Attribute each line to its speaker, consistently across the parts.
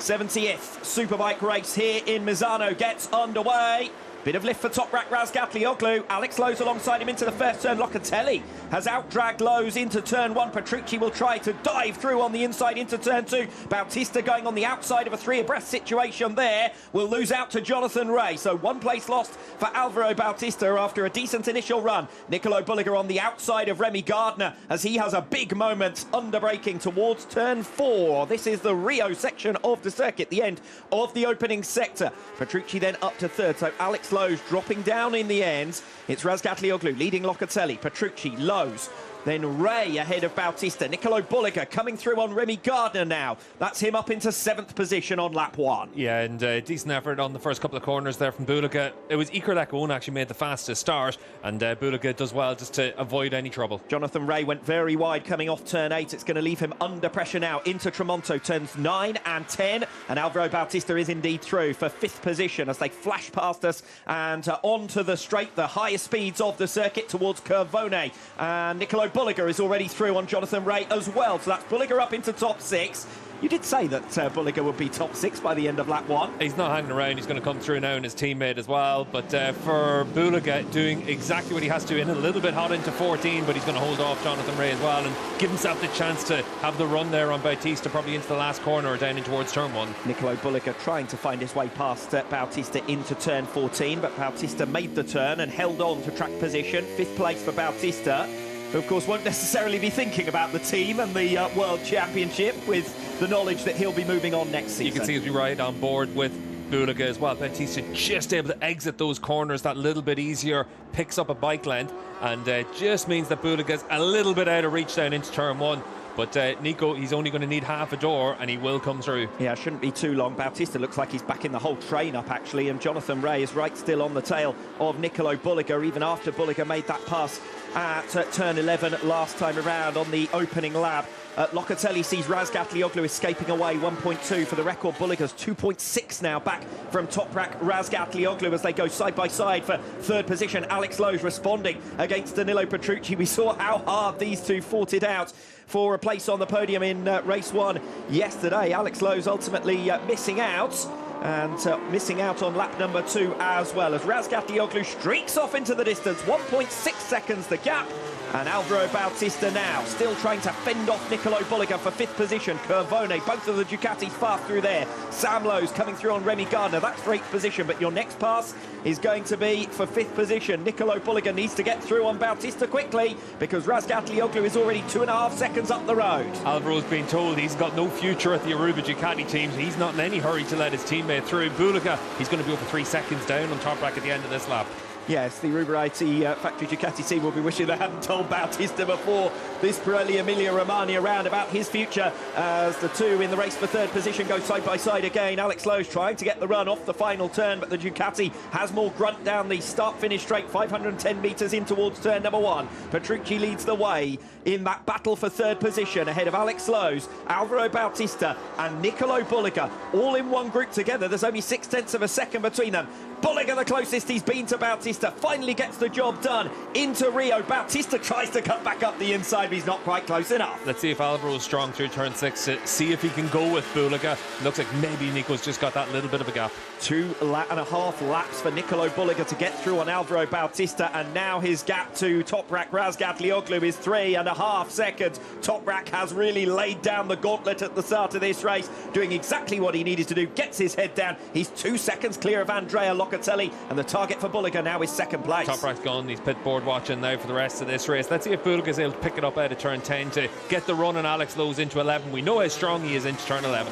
Speaker 1: 70th Superbike race here in Misano gets underway. Bit of lift for Toprak Razgatlıoğlu. Alex Lowe's alongside him into the first turn. Locatelli has outdragged Lowe's into turn one. Petrucci will try to dive through on the inside into turn two. Bautista going on the outside of a three abreast situation there. Will lose out to Jonathan Rea. So one place lost for Alvaro Bautista after a decent initial run. Nicolò Bulega on the outside of Remy Gardner as he has a big moment under braking towards turn four. This is the Rio section of the circuit, the end of the opening sector. Petrucci then up to third. So Alex Lowe's dropping down in the end. It's Razgatlıoğlu leading Locatelli, Petrucci, Lowe's, then Rea ahead of Bautista. Nicolò Bulega coming through on Remy Gardner now. That's him up into 7th position on lap one.
Speaker 2: Yeah, and decent effort on the first couple of corners there from Bulega. It was Iker Lecuona actually made the fastest start, and Bulega does well just to avoid any trouble.
Speaker 1: Jonathan Rea went very wide coming off turn 8. It's going to leave him under pressure now into Tramonto, turns 9 and 10. And Alvaro Bautista is indeed through for 5th position as they flash past us and onto the straight, the highest speeds of the circuit towards Curvone. And Nicolò Bulega is already through on Jonathan Rea as well. So that's Bulega up into top 6. You did say that Bulega would be top 6 by the end of lap one.
Speaker 2: He's not hanging around. He's going to come through now and his teammate as well. But for Bulega, doing exactly what he has to, in a little bit hot into 14, but he's going to hold off Jonathan Rea as well and give himself the chance to have the run there on Bautista, probably into the last corner or down in towards turn 1.
Speaker 1: Nicolò Bulega trying to find his way past Bautista into turn 14, but Bautista made the turn and held on to track position. 5th place for Bautista, who of course won't necessarily be thinking about the team and the World Championship with the knowledge that he'll be moving on next season.
Speaker 2: You can see as we ride on board with Bulega as well, Bautista just able to exit those corners that little bit easier, picks up a bike length, and just means that Bulega's a little bit out of reach down into turn 1. But Nico, he's only going to need half a door and he will come through. Yeah,
Speaker 1: shouldn't be too long. Bautista looks like he's backing the whole train up, actually, and Jonathan Rea is right still on the tail of Nicolò Bulega, even after Bulega made that pass at turn 11 last time around on the opening lap. Locatelli sees Razgatlıoğlu escaping away, 1.2 for the record. Bulega's 2.6 now back from Toprak Razgatlıoğlu as they go side by side for 3rd position. Alex Lowe's responding against Danilo Petrucci. We saw how hard these two fought it out for a place on the podium in race 1 yesterday. Alex Lowe's ultimately missing out. And missing out on lap number 2 as well as Razgatlıoğlu streaks off into the distance. 1.6 seconds the gap. And Alvaro Bautista now still trying to fend off Nicolò Bulega for 5th position. Curvone, both of the Ducatis fast through there. Sam Lowe's coming through on Remy Gardner. That's for 8th position, but your next pass is going to be for 5th position. Nicolò Bulega needs to get through on Bautista quickly because Razgatlıoğlu is already 2.5 seconds up the road.
Speaker 2: Alvaro's been told he's got no future at the Aruba Ducati team. He's not in any hurry to let his teammate through. Bulega, he's going to be over 3 seconds down on Toprak at the end of this lap.
Speaker 1: Yes, the Aruba IT factory Ducati team will be wishing they hadn't told Bautista before this Pirelli Emilia-Romagna round about his future as the two in the race for 3rd position go side by side again. Alex Lowe's trying to get the run off the final turn, but the Ducati has more grunt down the start-finish straight, 510 metres in towards turn number 1. Petrucci leads the way in that battle for 3rd position ahead of Alex Lowe's, Alvaro Bautista and Nicolò Bulega, all in one group together. There's only 0.6 of a second between them. Bulega the closest he's been to Bautista, finally gets the job done into Rio. Bautista tries to cut back up the inside, but he's not quite close enough.
Speaker 2: Let's see if Alvaro's strong through turn 6 to see if he can go with Bulega. Looks like maybe Nico's just got that little bit of a gap.
Speaker 1: 2.5 laps for Nicolò Bulega to get through on Alvaro Bautista, and now his gap to Toprak Razgatlıoğlu is 3.5 seconds. Toprak has really laid down the gauntlet at the start of this race, doing exactly what he needed to do, gets his head down. He's 2 seconds clear of Andrea Locatelli, and the target for Bulega now is 2nd place.
Speaker 2: Toprak's gone, he's pit board watching now for the rest of this race. Let's see if Bulega's able to pick it up out of turn 10 to get the run on Alex Lowe's into 11. We know how strong he is into turn 11.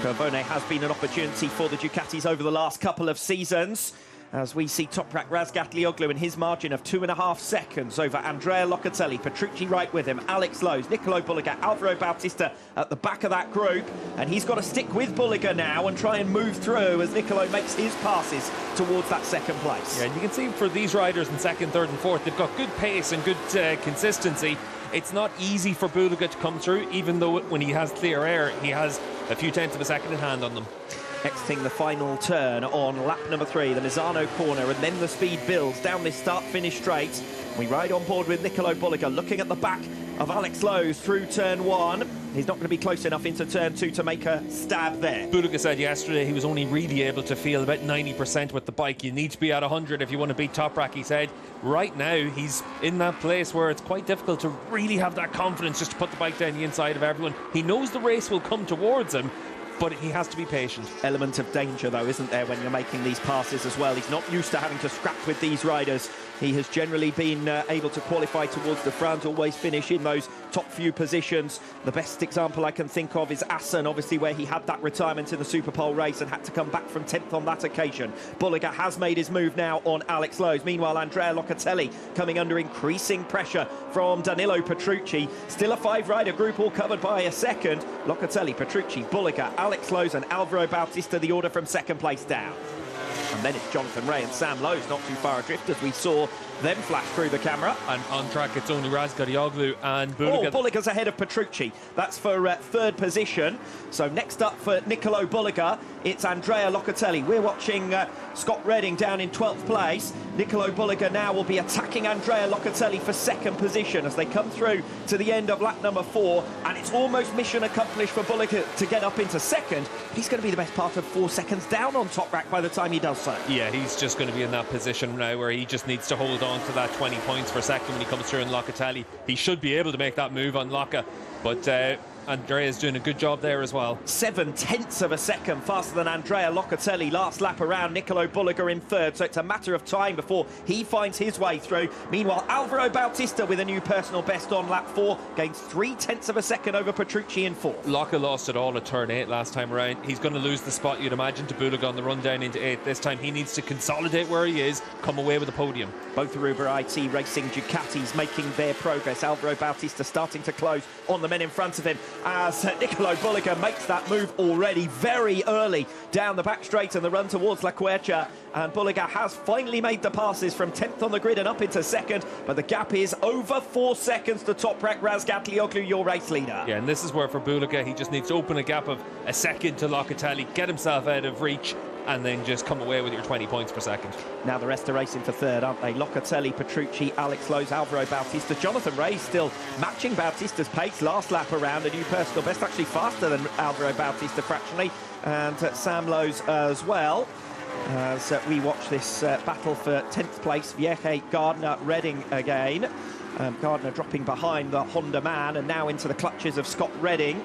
Speaker 1: Curvone has been an opportunity for the Ducatis over the last couple of seasons, as we see Toprak Razgatlıoğlu in his margin of 2.5 seconds over Andrea Locatelli, Petrucci right with him, Alex Lowe's, Nicolò Bulega, Alvaro Bautista at the back of that group, and he's got to stick with Bulega now and try and move through as Nicolò makes his passes towards that 2nd place.
Speaker 2: Yeah, and you can see for these riders in 2nd, 3rd and 4th, they've got good pace and good consistency. It's not easy for Bulega to come through, even though when he has clear air, he has a few tenths of a second in hand on them.
Speaker 1: Exiting the final turn on lap number 3, the Misano corner, and then the speed builds down this start-finish straight. We ride on board with Nicolò Bulega, looking at the back of Alex Lowe's through turn 1. He's not going to be close enough into turn 2 to make a stab there.
Speaker 2: Bulega said yesterday he was only really able to feel about 90% with the bike. You need to be at 100 if you want to beat Toprak, he said. Right now, he's in that place where it's quite difficult to really have that confidence just to put the bike down the inside of everyone. He knows the race will come towards him, but he has to be patient.
Speaker 1: Element of danger, though, isn't there, when you're making these passes as well? He's not used to having to scrap with these riders. He has generally been able to qualify towards the front, always finish in those top few positions. The best example I can think of is Assen, obviously, where he had that retirement in the Superpole race and had to come back from 10th on that occasion. Bulega has made his move now on Alex Lowe's. Meanwhile, Andrea Locatelli coming under increasing pressure from Danilo Petrucci. Still a 5-rider group, all covered by a second. Locatelli, Petrucci, Bulega, Alex Lowe's and Alvaro Bautista, the order from second place down. And then it's Jonathan Rea and Sam Lowe's not too far adrift, as we saw them flash through the camera.
Speaker 2: And on track, it's only Razgatlıoğlu and Bulega.
Speaker 1: Oh, Bulega's ahead of Petrucci. That's for third position. So next up for Nicolò Bulega, it's Andrea Locatelli. We're watching Scott Redding down in 12th place. Nicolò Bulega now will be attacking Andrea Locatelli for second position as they come through to the end of lap number 4. And it's almost mission accomplished for Bulega to get up into second. He's going to be the best part of 4 seconds down on Toprak by the time he does so.
Speaker 2: Yeah, he's just going to be in that position now where he just needs to hold on to that 20 points per second when he comes through in Locatelli. He should be able to make that move on Locca, but Andrea's doing a good job there as well. 7/10 of a second faster than Andrea Locatelli last lap around. Nicolò Bulega in third, so it's a matter of time before he finds his way through. Meanwhile, Alvaro Bautista with a new personal best on lap 4 gains 0.3 of a second over Petrucci in fourth. Locca lost it all at turn 8 last time around. He's going to lose the spot, you'd imagine, to Bulega on the run down into 8th. This time he needs to consolidate where he is, come away with the podium. Both Aruba IT Racing Ducatis making their progress. Alvaro Bautista starting to close on the men in front of him, as Nicolò Bulega makes that move already very early down the back straight and the run towards La Quercia. And Bulega has finally made the passes from 10th on the grid and up into second, but the gap is over 4 seconds to Toprak Razgatlıoğlu, your race leader. Yeah, and this is where for Bulega he just needs to open a gap of a second to Locatelli, get himself out of reach, and then just come away with your 20 points per second. Now the rest are racing for third, aren't they? Locatelli, Petrucci, Alex Lowe's, Alvaro Bautista. Jonathan Rea still matching Bautista's pace last lap around. A new personal best, actually faster than Alvaro Bautista fractionally. And Sam Lowe's as well. As we watch this battle for 10th place, Vieche, Gardner, Redding again. Gardner dropping behind the Honda man and now into the clutches of Scott Redding.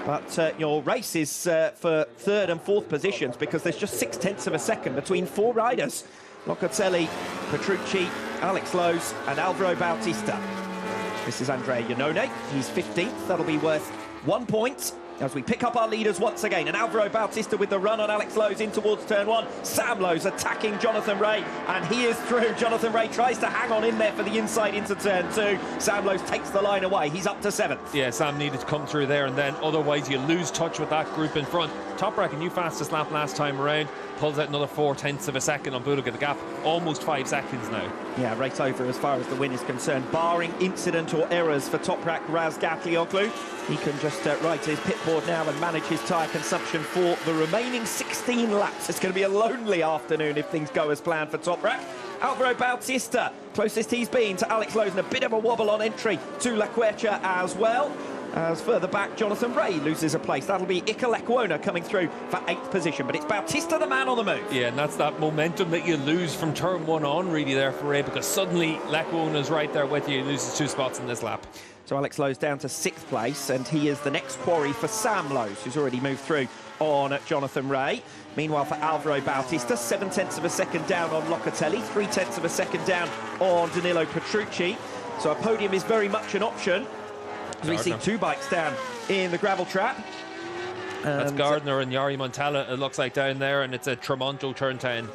Speaker 2: But your race is for third and fourth positions because there's just 0.6 of a second between 4 riders. Locatelli, Petrucci, Alex Lowe's and Alvaro Bautista. This is Andrea Iannone. He's 15th. That'll be worth 1 point as we pick up our leaders once again. And Alvaro Bautista with the run on Alex Lowe's in towards turn 1. Sam Lowe's attacking Jonathan Rea, and he is through. Jonathan Rea tries to hang on in there for the inside into turn 2. Sam Lowe's takes the line away. He's up to 7th. Yeah, Sam needed to come through there and then, otherwise you lose touch with that group in front. Toprak, a new fastest lap last time around, pulls out another 0.4 of a second on Bulega. The gap almost 5 seconds now. Yeah, race over as far as the win is concerned, barring incident or errors for Toprak Razgatlıoğlu. He can just ride to his pit board now and manage his tyre consumption for the remaining 16 laps. It's going to be a lonely afternoon if things go as planned for Toprak. Alvaro Bautista, closest he's been to Alex Lowe's, and a bit of a wobble on entry to La Quercia as well. As further back, Jonathan Rea loses a place. That'll be Iker Lecuona coming through for 8th position, but it's Bautista the man on the move. Yeah, and that's that momentum that you lose from turn 1 on really there for Rea, because suddenly Lecuona's right there with you. He loses 2 spots in this lap. So Alex Lowe's down to 6th place, and he is the next quarry for Sam Lowe's, who's already moved through on Jonathan Rea. Meanwhile, for Alvaro Bautista, 0.7 of a second down on Locatelli, 0.3 of a second down on Danilo Petrucci. So a podium is very much an option. As we see 2 bikes down in the gravel trap. That's Gardner and Jari Montella, it looks like, down there, and it's a Tramonto turn 10.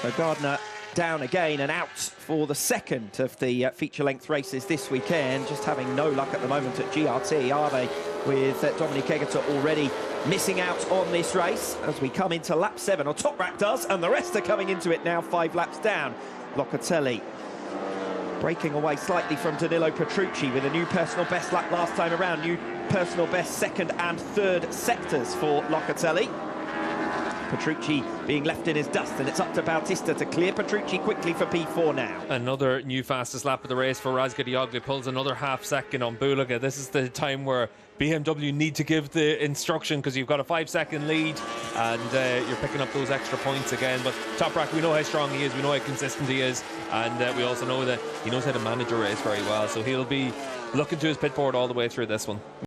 Speaker 2: So Gardner down again and out for the second of the feature-length races this weekend. Just having no luck at the moment at GRT, are they? With Dominic Egerter already missing out on this race as we come into lap 7, or Toprak does, and the rest are coming into it now 5 laps down. Locatelli breaking away slightly from Danilo Petrucci with a new personal best lap last time around. New personal best second and third sectors for Locatelli.
Speaker 1: Petrucci being left in his dust, and it's up to Bautista to clear Petrucci quickly for P4 now.
Speaker 2: Another new fastest lap of the race for Razgatlıoğlu. Pulls another half second on Bulega. This is the time where BMW need to give the instruction, because you've got a 5-second lead and you're picking up those extra points again. But Toprak, we know how strong he is, we know how consistent he is, and we also know that he knows how to manage a race very well, so he'll be looking to his pit board all the way through this one.